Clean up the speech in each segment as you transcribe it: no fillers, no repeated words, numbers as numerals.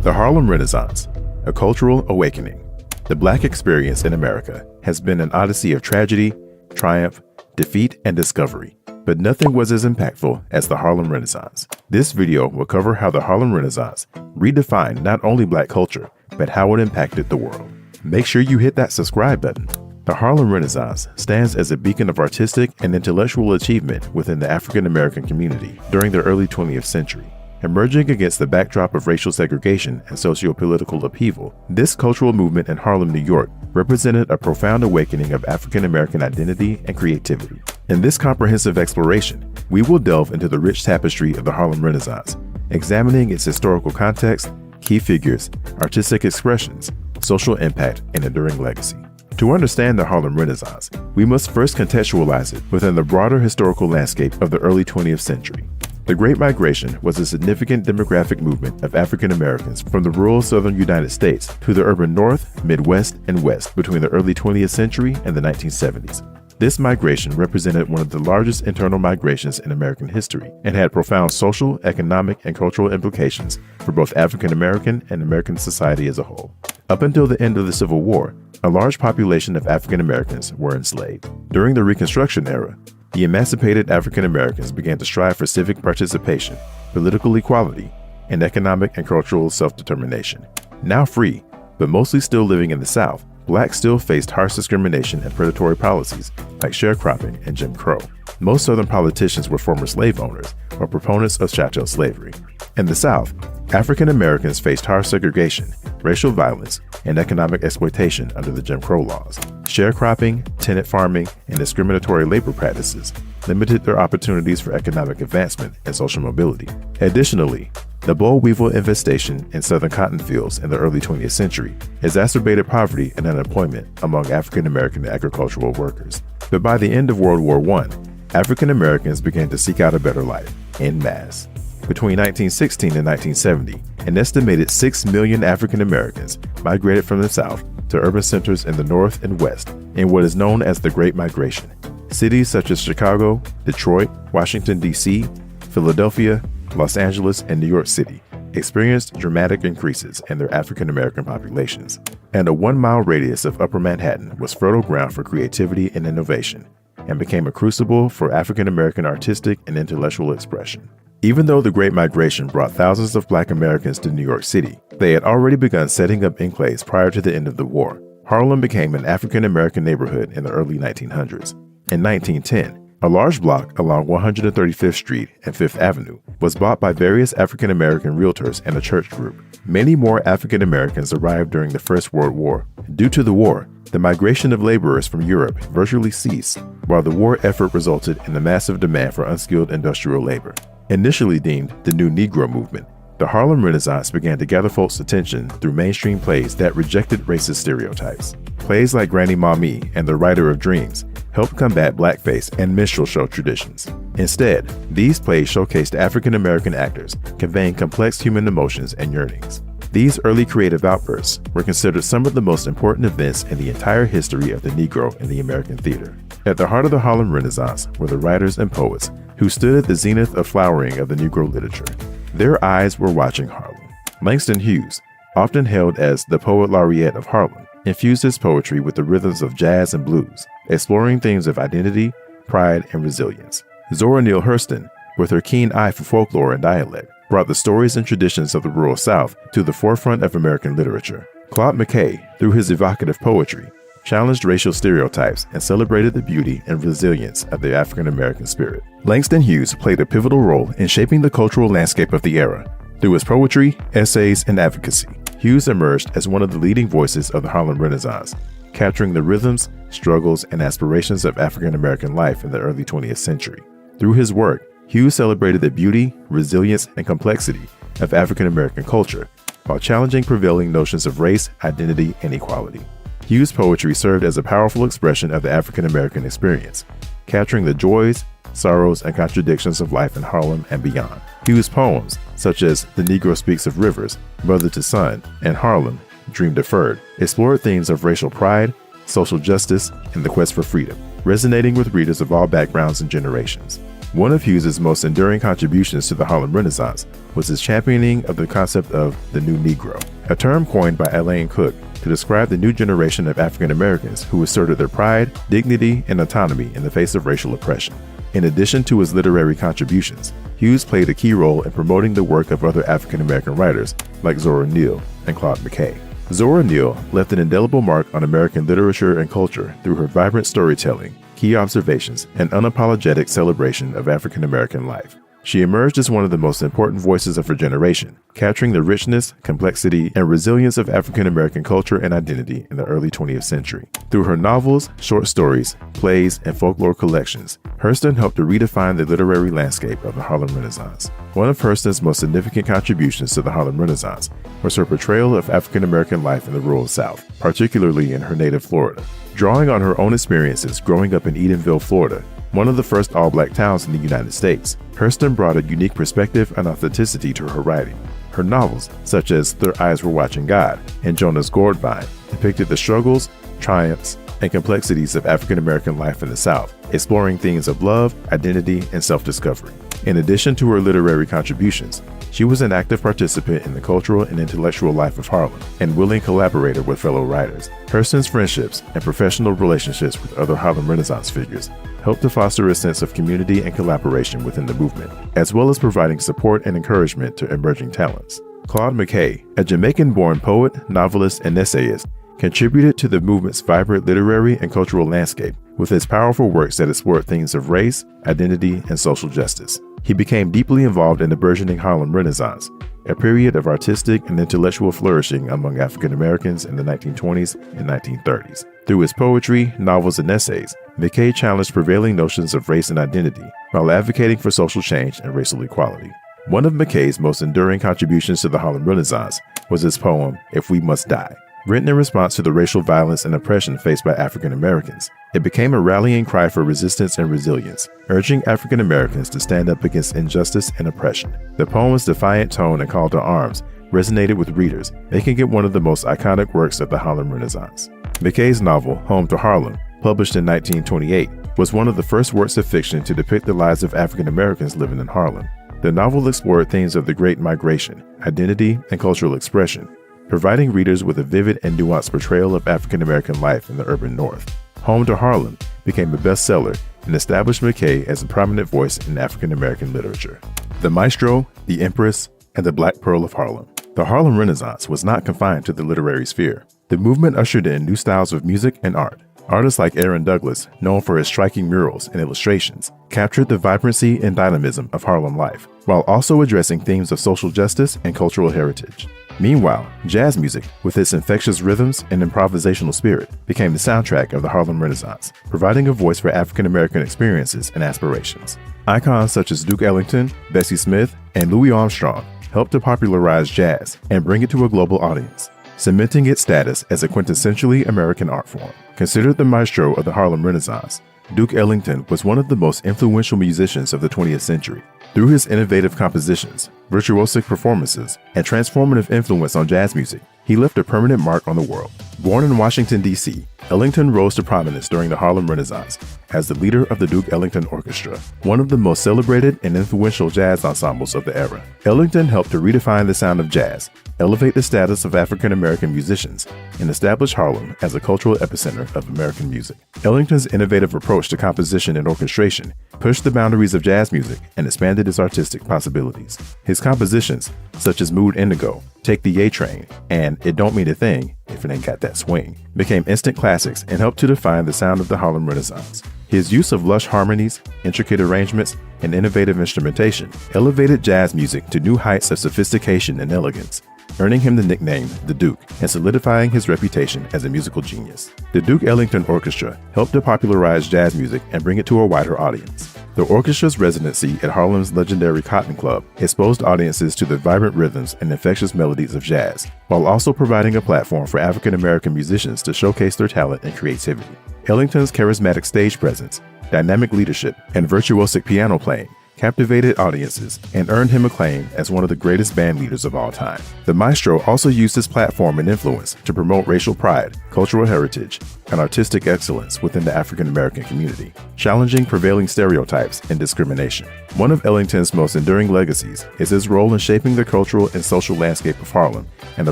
The Harlem Renaissance, a cultural awakening. The Black experience in America has been an odyssey of tragedy, triumph, defeat, and discovery. But nothing was as impactful as the Harlem Renaissance. This video will cover how the Harlem Renaissance redefined not only Black culture, but how it impacted the world. Make sure you hit that subscribe button. The Harlem Renaissance stands as a beacon of artistic and intellectual achievement within the African American community during the early 20th century. Emerging against the backdrop of racial segregation and socio-political upheaval, this cultural movement in Harlem, New York, represented a profound awakening of African American identity and creativity. In this comprehensive exploration, we will delve into the rich tapestry of the Harlem Renaissance, examining its historical context, key figures, artistic expressions, social impact, and enduring legacy. To understand the Harlem Renaissance, we must first contextualize it within the broader historical landscape of the early 20th century. The Great Migration was a significant demographic movement of African Americans from the rural southern United States to the urban North, Midwest, and West between the early 20th century and the 1970s. This migration represented one of the largest internal migrations in American history and had profound social, economic, and cultural implications for both African American and American society as a whole. Up until the end of the Civil War, a large population of African Americans were enslaved. During the Reconstruction era, the emancipated African Americans began to strive for civic participation, political equality, and economic and cultural self-determination. Now free, but mostly still living in the South, Blacks still faced harsh discrimination and predatory policies like sharecropping and Jim Crow. Most Southern politicians were former slave owners or proponents of chattel slavery. In the South, African Americans faced harsh segregation, racial violence, and economic exploitation under the Jim Crow laws. Sharecropping, tenant farming, and discriminatory labor practices limited their opportunities for economic advancement and social mobility. Additionally, the boll weevil infestation in southern cotton fields in the early 20th century exacerbated poverty and unemployment among African American agricultural workers. But by the end of World War I, African Americans began to seek out a better life en masse. Between 1916 and 1970, an estimated 6 million African Americans migrated from the South to urban centers in the North and West in what is known as the Great Migration. Cities such as Chicago, Detroit, Washington, D.C., Philadelphia, Los Angeles, and New York City experienced dramatic increases in their African American populations, and a 1-mile radius of Upper Manhattan was fertile ground for creativity and innovation, and became a crucible for African American artistic and intellectual expression. Even though the Great Migration brought thousands of Black Americans to New York City, they had already begun setting up enclaves prior to the end of the war. Harlem became an African American neighborhood in the early 1900s. In 1910, a large block along 135th Street and 5th Avenue was bought by various African American realtors and a church group. Many more African Americans arrived during the First World War. Due to the war, the migration of laborers from Europe virtually ceased, while the war effort resulted in a massive demand for unskilled industrial labor. Initially deemed the New Negro movement, the Harlem Renaissance began to gather folks' attention through mainstream plays that rejected racist stereotypes. Plays like Granny Mamie and The Writer of Dreams helped combat blackface and minstrel show traditions. Instead, these plays showcased African American actors conveying complex human emotions and yearnings. These early creative outbursts were considered some of the most important events in the entire history of the Negro in the American theater. At the heart of the Harlem Renaissance were the writers and poets who stood at the zenith of flowering of the Negro literature. Their eyes were watching Harlem. Langston Hughes, often hailed as the poet laureate of Harlem, infused his poetry with the rhythms of jazz and blues, exploring themes of identity, pride, and resilience. Zora Neale Hurston, with her keen eye for folklore and dialect, brought the stories and traditions of the rural South to the forefront of American literature. Claude McKay, through his evocative poetry, challenged racial stereotypes and celebrated the beauty and resilience of the African American spirit. Langston Hughes played a pivotal role in shaping the cultural landscape of the era. Through his poetry, essays, and advocacy, Hughes emerged as one of the leading voices of the Harlem Renaissance, capturing the rhythms, struggles, and aspirations of African American life in the early 20th century. Through his work, Hughes celebrated the beauty, resilience, and complexity of African American culture, while challenging prevailing notions of race, identity, and equality. Hughes' poetry served as a powerful expression of the African American experience, capturing the joys, sorrows, and contradictions of life in Harlem and beyond. Hughes' poems, such as The Negro Speaks of Rivers, Brother to Son, and Harlem, Dream Deferred, explored themes of racial pride, social justice, and the quest for freedom, resonating with readers of all backgrounds and generations. One of Hughes's most enduring contributions to the Harlem Renaissance was his championing of the concept of the New Negro, a term coined by Elaine Cook to describe the new generation of African Americans who asserted their pride, dignity, and autonomy in the face of racial oppression. In addition to his literary contributions, Hughes played a key role in promoting the work of other African American writers like Zora Neale and Claude McKay. Zora Neale left an indelible mark on American literature and culture through her vibrant storytelling, key observations, and unapologetic celebration of African American life. She emerged as one of the most important voices of her generation, capturing the richness, complexity, and resilience of African American culture and identity in the early 20th century. Through her novels, short stories, plays, and folklore collections, Hurston helped to redefine the literary landscape of the Harlem Renaissance. One of Hurston's most significant contributions to the Harlem Renaissance was her portrayal of African American life in the rural South, particularly in her native Florida. Drawing on her own experiences growing up in Edenville, Florida, one of the first all-black towns in the United States, Hurston brought a unique perspective and authenticity to her writing. Her novels, such as Their Eyes Were Watching God and Jonah's Gourd Vine, depicted the struggles, triumphs, and complexities of African American life in the South, exploring themes of love, identity, and self-discovery. In addition to her literary contributions, she was an active participant in the cultural and intellectual life of Harlem and willing collaborator with fellow writers. Hurston's friendships and professional relationships with other Harlem Renaissance figures helped to foster a sense of community and collaboration within the movement, as well as providing support and encouragement to emerging talents. Claude McKay, a Jamaican-born poet, novelist, and essayist, contributed to the movement's vibrant literary and cultural landscape with his powerful works that explored themes of race, identity, and social justice. He became deeply involved in the burgeoning Harlem Renaissance, a period of artistic and intellectual flourishing among African Americans in the 1920s and 1930s. Through his poetry, novels, and essays, McKay challenged prevailing notions of race and identity while advocating for social change and racial equality. One of McKay's most enduring contributions to the Harlem Renaissance was his poem, If We Must Die. Written in response to the racial violence and oppression faced by African Americans, it became a rallying cry for resistance and resilience, urging African Americans to stand up against injustice and oppression. The poem's defiant tone and call to arms resonated with readers, making it one of the most iconic works of the Harlem Renaissance. McKay's novel, Home to Harlem, published in 1928, was one of the first works of fiction to depict the lives of African Americans living in Harlem. The novel explored themes of the Great Migration, identity, and cultural expression, providing readers with a vivid and nuanced portrayal of African American life in the urban North. Home to Harlem became a bestseller and established McKay as a prominent voice in African American literature. The Maestro, the Empress, and the Black Pearl of Harlem. The Harlem Renaissance was not confined to the literary sphere. The movement ushered in new styles of music and art. Artists like Aaron Douglas, known for his striking murals and illustrations, captured the vibrancy and dynamism of Harlem life, while also addressing themes of social justice and cultural heritage. Meanwhile, jazz music, with its infectious rhythms and improvisational spirit, became the soundtrack of the Harlem Renaissance, providing a voice for African American experiences and aspirations. Icons such as Duke Ellington, Bessie Smith, and Louis Armstrong helped to popularize jazz and bring it to a global audience, cementing its status as a quintessentially American art form. Considered the maestro of the Harlem Renaissance, Duke Ellington was one of the most influential musicians of the 20th century. Through his innovative compositions, virtuosic performances, and transformative influence on jazz music, he left a permanent mark on the world. Born in Washington, D.C., Ellington rose to prominence during the Harlem Renaissance as the leader of the Duke Ellington Orchestra, one of the most celebrated and influential jazz ensembles of the era. Ellington helped to redefine the sound of jazz, elevate the status of African American musicians, and establish Harlem as a cultural epicenter of American music. Ellington's innovative approach to composition and orchestration pushed the boundaries of jazz music and expanded its artistic possibilities. His compositions, such as Mood Indigo, Take the A Train, and It Don't Mean a Thing If It Ain't Got That Swing, became instant classics and helped to define the sound of the Harlem Renaissance. His use of lush harmonies, intricate arrangements, and innovative instrumentation elevated jazz music to new heights of sophistication and elegance, earning him the nickname The Duke and solidifying his reputation as a musical genius. The Duke Ellington Orchestra helped to popularize jazz music and bring it to a wider audience. The orchestra's residency at Harlem's legendary Cotton Club exposed audiences to the vibrant rhythms and infectious melodies of jazz, while also providing a platform for African American musicians to showcase their talent and creativity. Ellington's charismatic stage presence, dynamic leadership, and virtuosic piano playing captivated audiences and earned him acclaim as one of the greatest band leaders of all time. The maestro also used his platform and influence to promote racial pride, cultural heritage, and artistic excellence within the African American community, challenging prevailing stereotypes and discrimination. One of Ellington's most enduring legacies is his role in shaping the cultural and social landscape of Harlem and the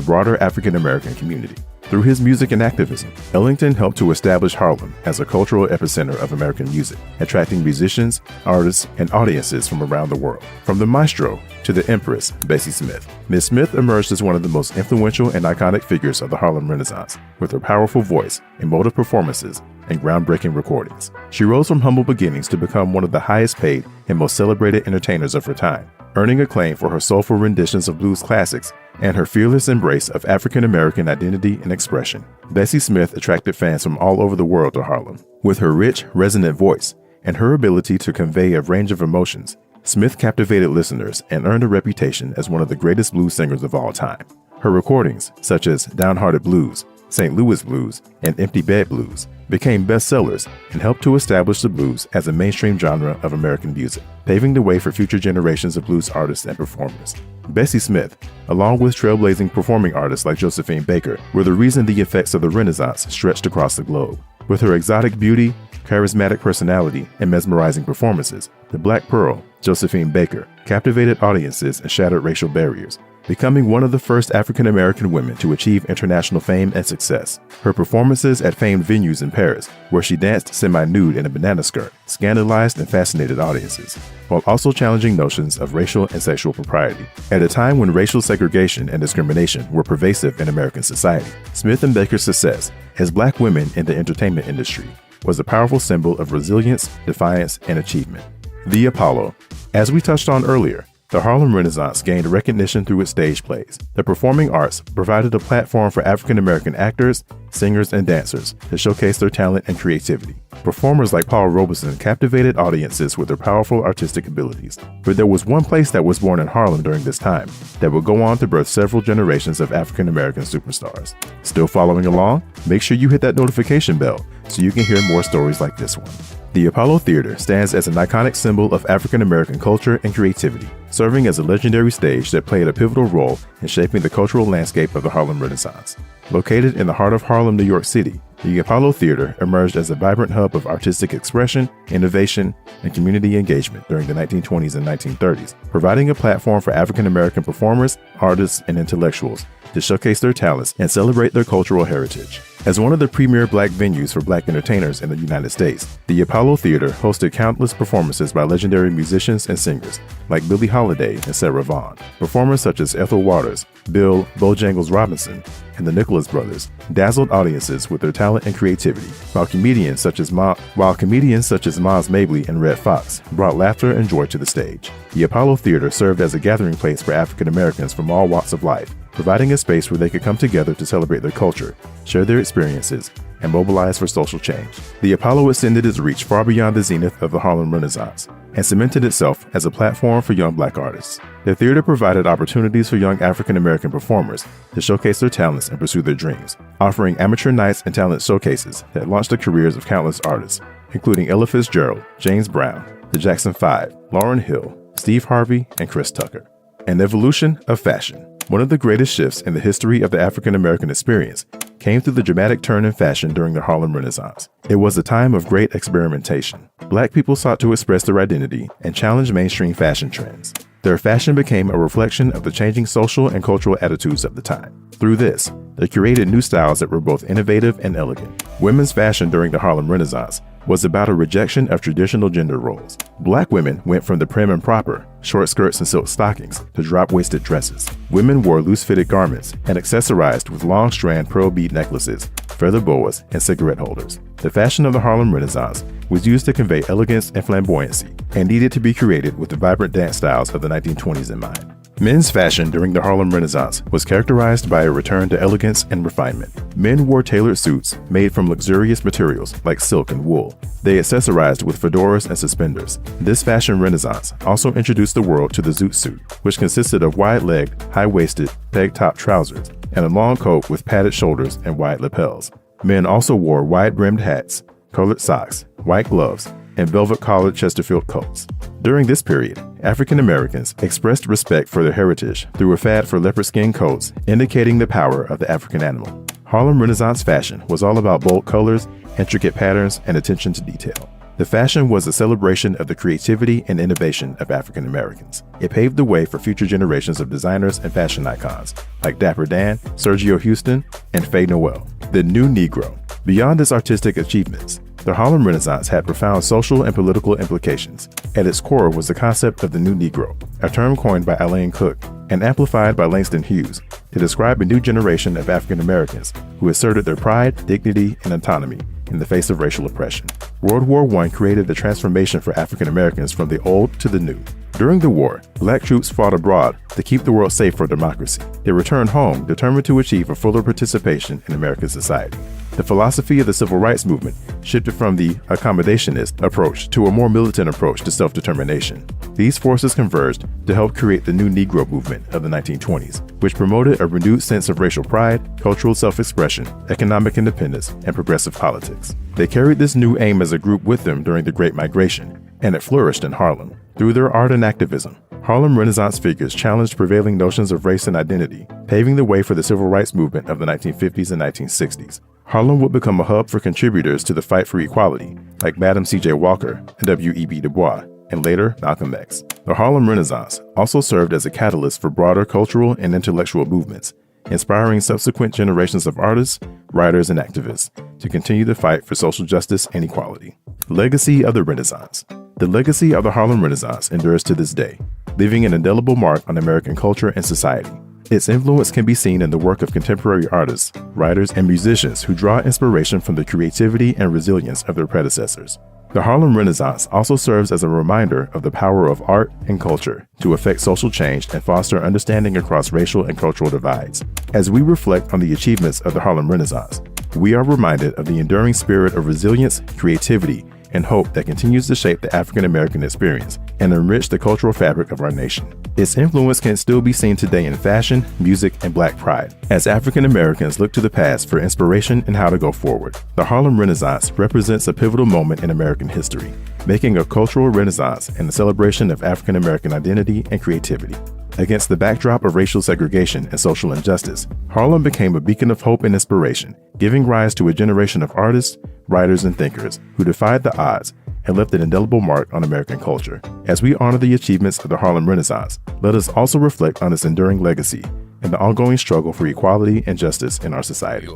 broader African American community. Through his music and activism, Ellington helped to establish Harlem as a cultural epicenter of American music, attracting musicians, artists, and audiences from around the world. From the maestro to the empress, Bessie Smith. Miss Smith emerged as one of the most influential and iconic figures of the Harlem Renaissance, with her powerful voice, emotive performances, and groundbreaking recordings. She rose from humble beginnings to become one of the highest paid and most celebrated entertainers of her time, earning acclaim for her soulful renditions of blues classics and her fearless embrace of African American identity and expression. Bessie Smith attracted fans from all over the world to Harlem. With her rich, resonant voice and her ability to convey a range of emotions, Smith captivated listeners and earned a reputation as one of the greatest blues singers of all time. Her recordings, such as Downhearted Blues, St. Louis Blues, and Empty Bed Blues, became bestsellers and helped to establish the blues as a mainstream genre of American music, paving the way for future generations of blues artists and performers. Bessie Smith, along with trailblazing performing artists like Josephine Baker, were the reason the effects of the Renaissance stretched across the globe. With her exotic beauty, charismatic personality, and mesmerizing performances, the Black Pearl, Josephine Baker, captivated audiences and shattered racial barriers, becoming one of the first African American women to achieve international fame and success. Her performances at famed venues in Paris, where she danced semi-nude in a banana skirt, scandalized and fascinated audiences, while also challenging notions of racial and sexual propriety. At a time when racial segregation and discrimination were pervasive in American society, Smith and Baker's success as Black women in the entertainment industry was a powerful symbol of resilience, defiance, and achievement. The Apollo. As we touched on earlier, the Harlem Renaissance gained recognition through its stage plays. The performing arts provided a platform for African American actors, singers, and dancers to showcase their talent and creativity. Performers like Paul Robeson captivated audiences with their powerful artistic abilities. But there was one place that was born in Harlem during this time that would go on to birth several generations of African American superstars. Still following along? Make sure you hit that notification bell so you can hear more stories like this one. The Apollo Theater stands as an iconic symbol of African American culture and creativity, serving as a legendary stage that played a pivotal role in shaping the cultural landscape of the Harlem Renaissance. Located in the heart of Harlem, New York City, the Apollo Theater emerged as a vibrant hub of artistic expression, innovation, and community engagement during the 1920s and 1930s, providing a platform for African American performers, artists, and intellectuals to showcase their talents and celebrate their cultural heritage. As one of the premier Black venues for Black entertainers in the United States, the Apollo Theater hosted countless performances by legendary musicians and singers like Billie Holiday and Sarah Vaughan. Performers such as Ethel Waters, Bill Bojangles Robinson, and the Nicholas Brothers dazzled audiences with their talent and creativity, while comedians such as Maz Mabley and Red Fox brought laughter and joy to the stage. The Apollo Theater served as a gathering place for African Americans from all walks of life, providing a space where they could come together to celebrate their culture, share their experiences, and mobilize for social change. The Apollo extended its reach far beyond the zenith of the Harlem Renaissance and cemented itself as a platform for young Black artists. The theater provided opportunities for young African American performers to showcase their talents and pursue their dreams, offering amateur nights and talent showcases that launched the careers of countless artists, including Ella Fitzgerald, James Brown, the Jackson 5, Lauryn Hill, Steve Harvey, and Chris Tucker. An evolution of fashion. One of the greatest shifts in the history of the African American experience came through the dramatic turn in fashion during the Harlem Renaissance. It was a time of great experimentation. Black people sought to express their identity and challenge mainstream fashion trends. Their fashion became a reflection of the changing social and cultural attitudes of the time. Through this, they created new styles that were both innovative and elegant. Women's fashion during the Harlem Renaissance was about a rejection of traditional gender roles. Black women went from the prim and proper, short skirts and silk stockings, to drop-waisted dresses. Women wore loose-fitted garments and accessorized with long-strand pearl bead necklaces, feather boas, and cigarette holders. The fashion of the Harlem Renaissance was used to convey elegance and flamboyancy, and needed to be created with the vibrant dance styles of the 1920s in mind. Men's fashion during the Harlem Renaissance was characterized by a return to elegance and refinement. Men wore tailored suits made from luxurious materials like silk and wool. They accessorized with fedoras and suspenders. This fashion renaissance also introduced the world to the zoot suit, which consisted of wide-legged, high-waisted, peg-top trousers, and a long coat with padded shoulders and wide lapels. Men also wore wide-brimmed hats, colored socks, white gloves, and velvet-collared Chesterfield coats. During this period, African Americans expressed respect for their heritage through a fad for leopard skin coats, indicating the power of the African animal. Harlem Renaissance fashion was all about bold colors, intricate patterns, and attention to detail. The fashion was a celebration of the creativity and innovation of African Americans. It paved the way for future generations of designers and fashion icons like Dapper Dan, Sergio Houston, and Faye Noel. The New Negro. Beyond its artistic achievements, the Harlem Renaissance had profound social and political implications. At its core was the concept of the New Negro, a term coined by Alain Cook and amplified by Langston Hughes to describe a new generation of African Americans who asserted their pride, dignity, and autonomy in the face of racial oppression. World War I created a transformation for African Americans from the old to the new. During the war, Black troops fought abroad to keep the world safe for democracy. They returned home determined to achieve a fuller participation in American society. The philosophy of the Civil Rights Movement shifted from the accommodationist approach to a more militant approach to self-determination. These forces converged to help create the New Negro movement of the 1920s, which promoted a renewed sense of racial pride, cultural self-expression, economic independence, and progressive politics. They carried this new aim as a group with them during the Great Migration, and it flourished in Harlem. Through their art and activism, Harlem Renaissance figures challenged prevailing notions of race and identity, paving the way for the Civil Rights Movement of the 1950s and 1960s. Harlem would become a hub for contributors to the fight for equality, like Madam C.J. Walker and W.E.B. Du Bois, and later Malcolm X. The Harlem Renaissance also served as a catalyst for broader cultural and intellectual movements, inspiring subsequent generations of artists, writers, and activists to continue the fight for social justice and equality. Legacy of the Renaissance. The legacy of the Harlem Renaissance endures to this day, leaving an indelible mark on American culture and society. Its influence can be seen in the work of contemporary artists, writers, and musicians who draw inspiration from the creativity and resilience of their predecessors. The Harlem Renaissance also serves as a reminder of the power of art and culture to affect social change and foster understanding across racial and cultural divides. As we reflect on the achievements of the Harlem Renaissance, we are reminded of the enduring spirit of resilience, creativity, and hope that continues to shape the African American experience and enrich the cultural fabric of our nation. Its influence can still be seen today in fashion, music, and Black pride, as African Americans look to the past for inspiration and how to go forward. The Harlem Renaissance represents a pivotal moment in American history, making a cultural renaissance and a celebration of African American identity and creativity. Against the backdrop of racial segregation and social injustice, Harlem became a beacon of hope and inspiration, giving rise to a generation of artists, writers, and thinkers who defied the odds and left an indelible mark on American culture. As we honor the achievements of the Harlem Renaissance, let us also reflect on its enduring legacy and the ongoing struggle for equality and justice in our society.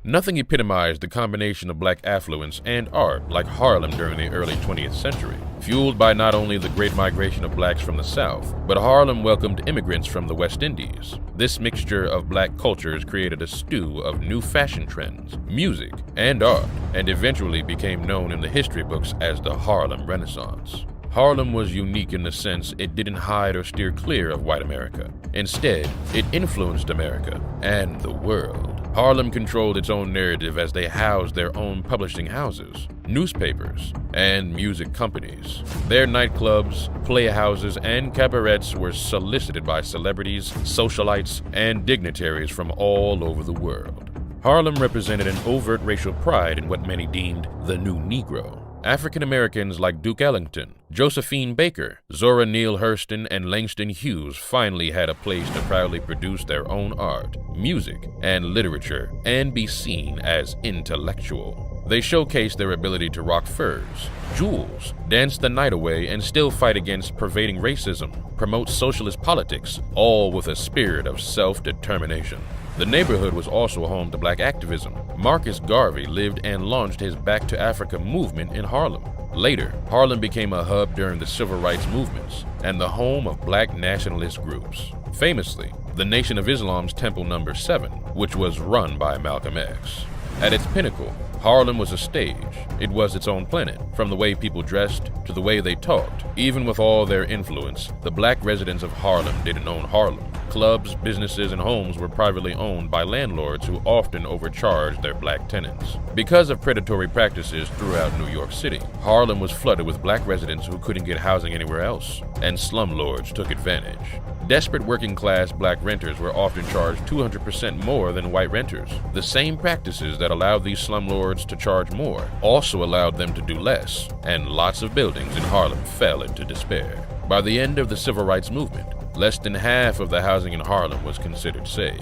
Nothing epitomized the combination of Black affluence and art like Harlem during the early 20th century. Fueled by not only the great migration of Blacks from the South, but Harlem welcomed immigrants from the West Indies. This mixture of Black cultures created a stew of new fashion trends, music, and art, and eventually became known in the history books as the Harlem Renaissance. Harlem was unique in the sense it didn't hide or steer clear of white America. Instead, it influenced America and the world. Harlem controlled its own narrative as they housed their own publishing houses, newspapers, and music companies. Their nightclubs, playhouses, and cabarets were solicited by celebrities, socialites, and dignitaries from all over the world. Harlem represented an overt racial pride in what many deemed the New Negro. African Americans like Duke Ellington, Josephine Baker, Zora Neale Hurston, and Langston Hughes finally had a place to proudly produce their own art, music, and literature, and be seen as intellectual. They showcased their ability to rock furs, jewels, dance the night away, and still fight against pervading racism, promote socialist politics, all with a spirit of self-determination. The neighborhood was also home to Black activism. Marcus Garvey lived and launched his Back to Africa movement in Harlem. Later, Harlem became a hub during the civil rights movements and the home of Black nationalist groups. Famously, the Nation of Islam's Temple No. 7, which was run by Malcolm X. At its pinnacle, Harlem was a stage. It was its own planet, from the way people dressed to the way they talked. Even with all their influence, the Black residents of Harlem didn't own Harlem. Clubs, businesses, and homes were privately owned by landlords who often overcharged their Black tenants. Because of predatory practices throughout New York City, Harlem was flooded with Black residents who couldn't get housing anywhere else, and slumlords took advantage. Desperate working-class Black renters were often charged 200% more than white renters. The same practices that allowed these slumlords to charge more also allowed them to do less, and lots of buildings in Harlem fell into despair. By the end of the Civil Rights Movement, less than half of the housing in Harlem was considered safe.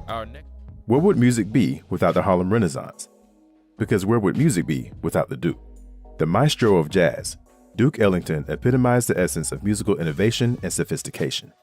Our next What would music be without the Harlem Renaissance? Because where would music be without the Duke? The maestro of jazz, Duke Ellington epitomized the essence of musical innovation and sophistication.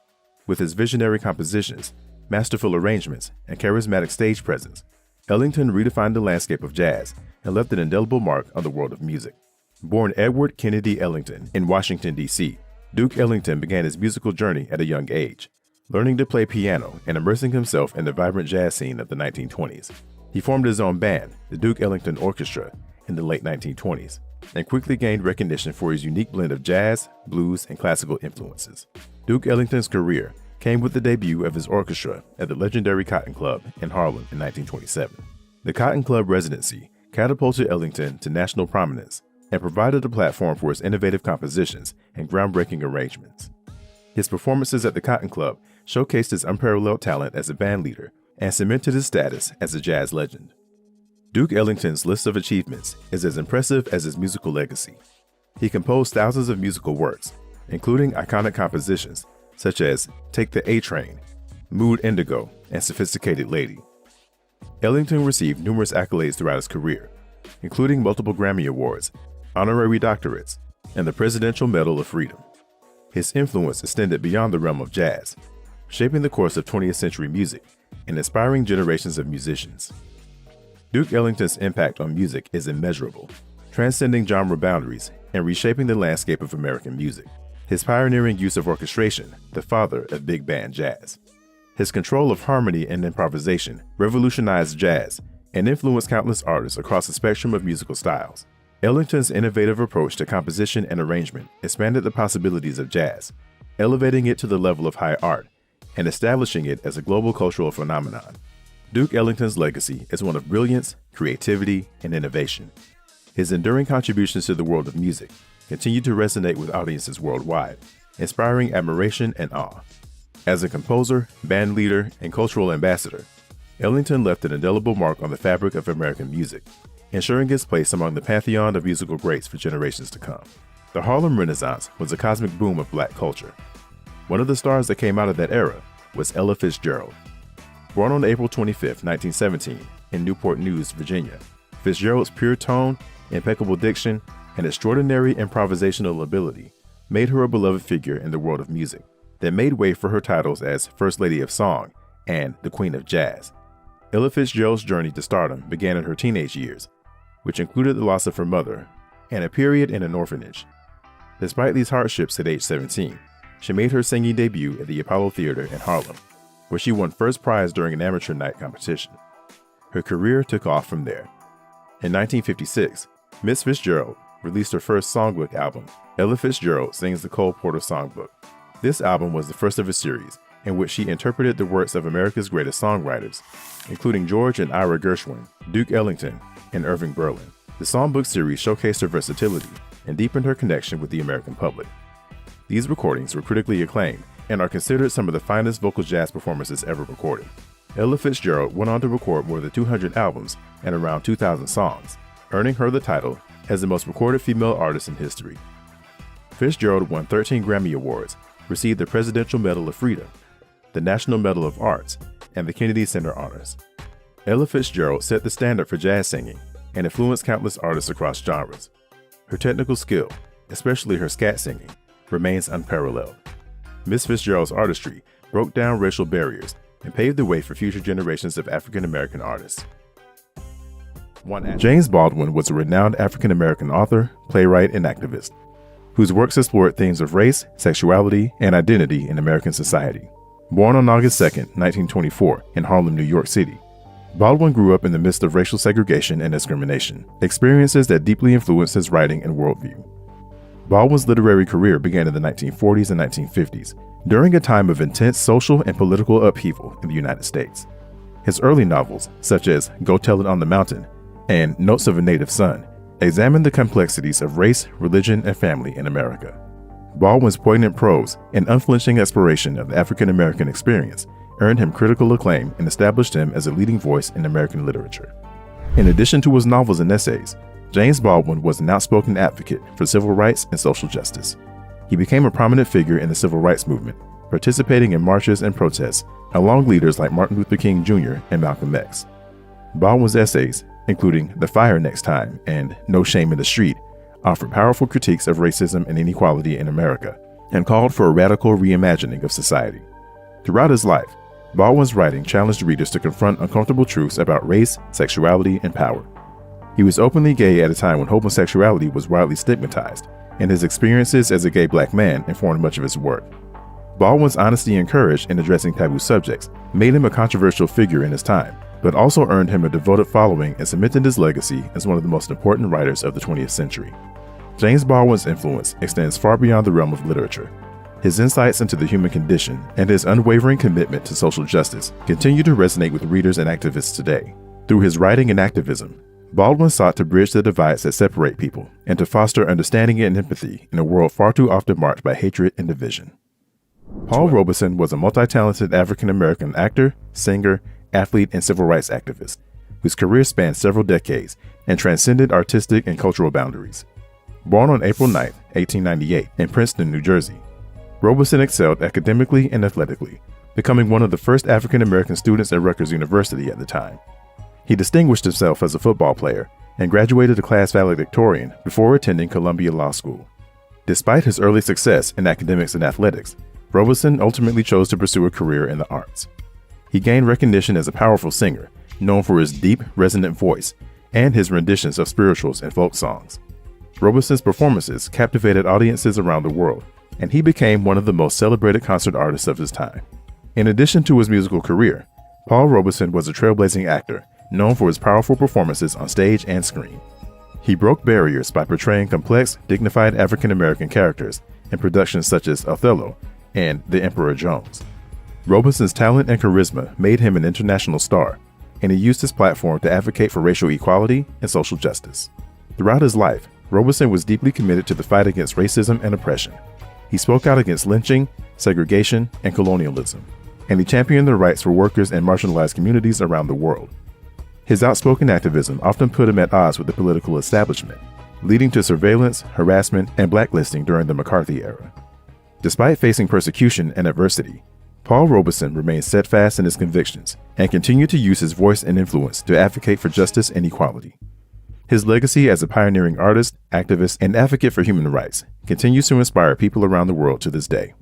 With his visionary compositions, masterful arrangements, and charismatic stage presence, Ellington redefined the landscape of jazz and left an indelible mark on the world of music. Born Edward Kennedy Ellington in Washington, D.C., Duke Ellington began his musical journey at a young age, learning to play piano and immersing himself in the vibrant jazz scene of the 1920s. He formed his own band, the Duke Ellington Orchestra, in the late 1920s, and quickly gained recognition for his unique blend of jazz, blues, and classical influences. Duke Ellington's career came with the debut of his orchestra at the legendary Cotton Club in Harlem in 1927. The Cotton Club residency catapulted Ellington to national prominence and provided a platform for his innovative compositions and groundbreaking arrangements. His performances at the Cotton Club showcased his unparalleled talent as a band leader and cemented his status as a jazz legend. Duke Ellington's list of achievements is as impressive as his musical legacy. He composed thousands of musical works, including iconic compositions such as Take the A Train, Mood Indigo, and Sophisticated Lady. Ellington received numerous accolades throughout his career, including multiple Grammy Awards, honorary doctorates, and the Presidential Medal of Freedom. His influence extended beyond the realm of jazz, shaping the course of 20th century music and inspiring generations of musicians. Duke Ellington's impact on music is immeasurable, transcending genre boundaries and reshaping the landscape of American music. His pioneering use of orchestration, the father of big band jazz. His control of harmony and improvisation revolutionized jazz and influenced countless artists across the spectrum of musical styles. Ellington's innovative approach to composition and arrangement expanded the possibilities of jazz, elevating it to the level of high art and establishing it as a global cultural phenomenon. Duke Ellington's legacy is one of brilliance, creativity, and innovation. His enduring contributions to the world of music continue to resonate with audiences worldwide, inspiring admiration and awe. As a composer, band leader, and cultural ambassador, Ellington left an indelible mark on the fabric of American music, ensuring his place among the pantheon of musical greats for generations to come. The Harlem Renaissance was a cosmic boom of Black culture. One of the stars that came out of that era was Ella Fitzgerald. Born on April 25, 1917, in Newport News, Virginia, Fitzgerald's pure tone, impeccable diction, and extraordinary improvisational ability made her a beloved figure in the world of music that made way for her titles as First Lady of Song and the Queen of Jazz. Ella Fitzgerald's journey to stardom began in her teenage years, which included the loss of her mother and a period in an orphanage. Despite these hardships at age 17, she made her singing debut at the Apollo Theater in Harlem, where she won first prize during an amateur night competition. Her career took off from there. In 1956, Miss Fitzgerald released her first songbook album, Ella Fitzgerald Sings the Cole Porter Songbook. This album was the first of a series in which she interpreted the works of America's greatest songwriters, including George and Ira Gershwin, Duke Ellington, and Irving Berlin. The songbook series showcased her versatility and deepened her connection with the American public. These recordings were critically acclaimed and are considered some of the finest vocal jazz performances ever recorded. Ella Fitzgerald went on to record more than 200 albums and around 2,000 songs, earning her the title as the most recorded female artist in history. Fitzgerald won 13 Grammy Awards, received the Presidential Medal of Freedom, the National Medal of Arts, and the Kennedy Center Honors. Ella Fitzgerald set the standard for jazz singing and influenced countless artists across genres. Her technical skill, especially her scat singing, remains unparalleled. Miss Fitzgerald's artistry broke down racial barriers and paved the way for future generations of African-American artists. James Baldwin was a renowned African-American author, playwright, and activist, whose works explored themes of race, sexuality, and identity in American society. Born on August 2, 1924, in Harlem, New York City, Baldwin grew up in the midst of racial segregation and discrimination, experiences that deeply influenced his writing and worldview. Baldwin's literary career began in the 1940s and 1950s, during a time of intense social and political upheaval in the United States. His early novels, such as Go Tell It on the Mountain and Notes of a Native Son, examined the complexities of race, religion, and family in America. Baldwin's poignant prose and unflinching exploration of the African-American experience earned him critical acclaim and established him as a leading voice in American literature. In addition to his novels and essays, James Baldwin was an outspoken advocate for civil rights and social justice. He became a prominent figure in the civil rights movement participating in marches and protests along leaders like Martin Luther King Jr. and Malcolm X. Baldwin's essays, including The Fire Next Time and No Shame in the Street, offered powerful critiques of racism and inequality in America and called for a radical reimagining of society. Throughout his life, Baldwin's writing challenged readers to confront uncomfortable truths about race, sexuality, and power. He was openly gay at a time when homosexuality was widely stigmatized, and his experiences as a gay black man informed much of his work. Baldwin's honesty and courage in addressing taboo subjects made him a controversial figure in his time, but also earned him a devoted following and cemented his legacy as one of the most important writers of the 20th century. James Baldwin's influence extends far beyond the realm of literature. His insights into the human condition and his unwavering commitment to social justice continue to resonate with readers and activists today. Through his writing and activism, Baldwin sought to bridge the divides that separate people and to foster understanding and empathy in a world far too often marked by hatred and division. Paul Robeson was a multi-talented African-American actor, singer, athlete, and civil rights activist, whose career spanned several decades and transcended artistic and cultural boundaries. Born on April 9, 1898, in Princeton, New Jersey, Robeson excelled academically and athletically, becoming one of the first African-American students at Rutgers University at the time. He distinguished himself as a football player and graduated a class valedictorian before attending Columbia Law School. Despite his early success in academics and athletics, Robeson ultimately chose to pursue a career in the arts. He gained recognition as a powerful singer, known for his deep, resonant voice and his renditions of spirituals and folk songs. Robeson's performances captivated audiences around the world, and he became one of the most celebrated concert artists of his time. In addition to his musical career, Paul Robeson was a trailblazing actor, known for his powerful performances on stage and screen. He broke barriers by portraying complex, dignified African-American characters in productions such as Othello and The Emperor Jones. Robeson's talent and charisma made him an international star, and he used his platform to advocate for racial equality and social justice. Throughout his life, Robeson was deeply committed to the fight against racism and oppression. He spoke out against lynching, segregation, and colonialism, and he championed the rights for workers and marginalized communities around the world. His outspoken activism often put him at odds with the political establishment, leading to surveillance, harassment, and blacklisting during the McCarthy era. Despite facing persecution and adversity, Paul Robeson remained steadfast in his convictions and continued to use his voice and influence to advocate for justice and equality. His legacy as a pioneering artist, activist, and advocate for human rights continues to inspire people around the world to this day.